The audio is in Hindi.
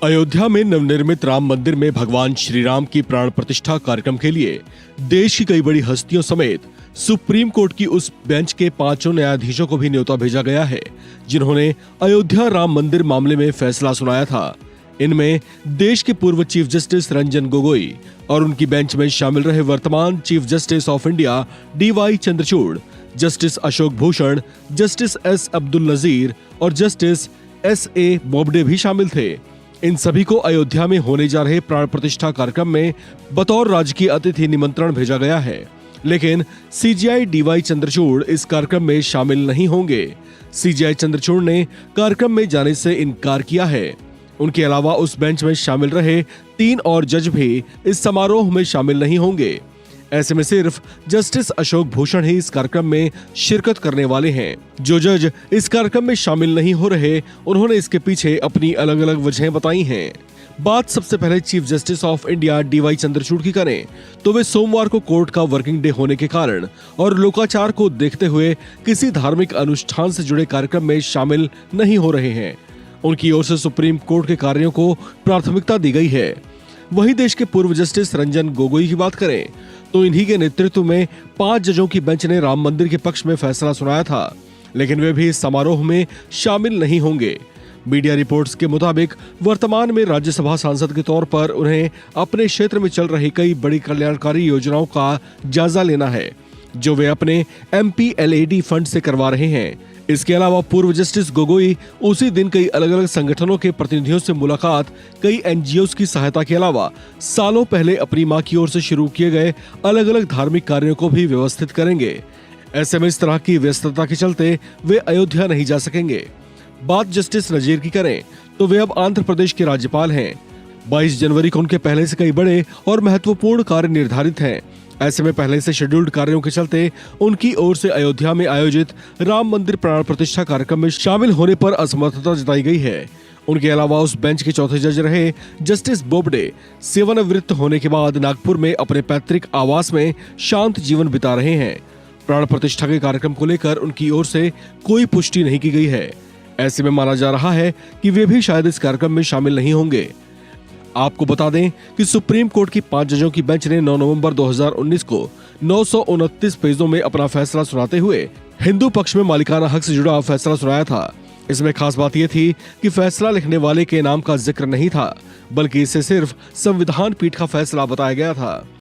अयोध्या में नवनिर्मित राम मंदिर में भगवान श्री राम की प्राण प्रतिष्ठा कार्यक्रम के लिए देश की कई बड़ी हस्तियों समेत सुप्रीम कोर्ट की उस बेंच के 5 न्यायाधीशों को भी न्योता भेजा गया है जिन्होंने अयोध्या राम मंदिर मामले में फैसला सुनाया था। इनमें देश के पूर्व चीफ जस्टिस रंजन गोगोई और उनकी बेंच में शामिल रहे वर्तमान chief justice of India DY Chandrachud, justice Ashok Bhushan, justice S Abdul Nazeer और जस्टिस SA बोबडे भी शामिल थे। इन सभी को अयोध्या में होने जा रहे प्राण प्रतिष्ठा कार्यक्रम में बतौर राजकीय अतिथि निमंत्रण भेजा गया है, लेकिन CJI DY चंद्रचूड़ इस कार्यक्रम में शामिल नहीं होंगे। CJI चंद्रचूड़ ने कार्यक्रम में जाने से इनकार किया है। उनके अलावा उस बेंच में शामिल रहे 3 और जज भी इस समारोह में शामिल नहीं होंगे। ऐसे में सिर्फ जस्टिस अशोक भूषण ही इस कार्यक्रम में शिरकत करने वाले हैं। जो जज इस कार्यक्रम में शामिल नहीं हो रहे, उन्होंने इसके पीछे अपनी अलग अलग वजहें बताई हैं। बात सबसे पहले chief justice of India DY Chandrachud की करें तो वे सोमवार को कोर्ट का वर्किंग डे होने के कारण और लोकाचार को देखते हुए किसी धार्मिक अनुष्ठान से जुड़े कार्यक्रम में शामिल नहीं हो रहे हैं। उनकी ओर से सुप्रीम कोर्ट के कार्यों को प्राथमिकता दी गई है। वहीं देश के पूर्व जस्टिस रंजन गोगोई की बात करें तो इन्हीं के नेतृत्व में 5 जजों की बेंच ने राम मंदिर के पक्ष में फैसला सुनाया था, लेकिन वे भी इस समारोह में शामिल नहीं होंगे। मीडिया रिपोर्ट्स के मुताबिक वर्तमान में राज्यसभा सांसद के तौर पर उन्हें अपने क्षेत्र में चल रही कई बड़ी कल्याणकारी योजनाओं का जायजा लेना है, जो वे अपने MPLAD फंड से करवा रहे हैं। इसके अलावा पूर्व जस्टिस गोगोई उसी दिन कई अलग अलग संगठनों के प्रतिनिधियों से मुलाकात, कई NGOs की सहायता के अलावा सालों पहले अपनी मां की ओर से शुरू किए गए अलग अलग धार्मिक कार्यों को भी व्यवस्थित करेंगे। ऐसे में इस तरह की व्यस्तता के चलते वे अयोध्या नहीं जा सकेंगे। बात जस्टिस नजीर की करें तो वे अब आंध्र प्रदेश के राज्यपाल हैं। 22 जनवरी को उनके पहले से कई बड़े और महत्वपूर्ण कार्य निर्धारित हैं। ऐसे में पहले से शेड्यूल्ड कार्यों के चलते उनकी ओर से अयोध्या में आयोजित राम मंदिर प्राण प्रतिष्ठा कार्यक्रम में शामिल होने पर असमर्थता जताई गई है। उनके अलावा उस बेंच के चौथे जज रहे जस्टिस बोबडे सेवानिवृत्त होने के बाद नागपुर में अपने पैतृक आवास में शांत जीवन बिता रहे हैं। प्राण प्रतिष्ठा के कार्यक्रम को लेकर उनकी ओर से कोई पुष्टि नहीं की गई है। ऐसे में माना जा रहा है कि वे भी शायद इस कार्यक्रम में शामिल नहीं होंगे। आपको बता दें कि सुप्रीम कोर्ट की 5 जजों की बेंच ने 9 नवंबर 2019 को 929 पेजों में अपना फैसला सुनाते हुए हिंदू पक्ष में मालिकाना हक से जुड़ा फैसला सुनाया था। इसमें खास बात यह थी कि फैसला लिखने वाले के नाम का जिक्र नहीं था, बल्कि इसे सिर्फ संविधान पीठ का फैसला बताया गया था।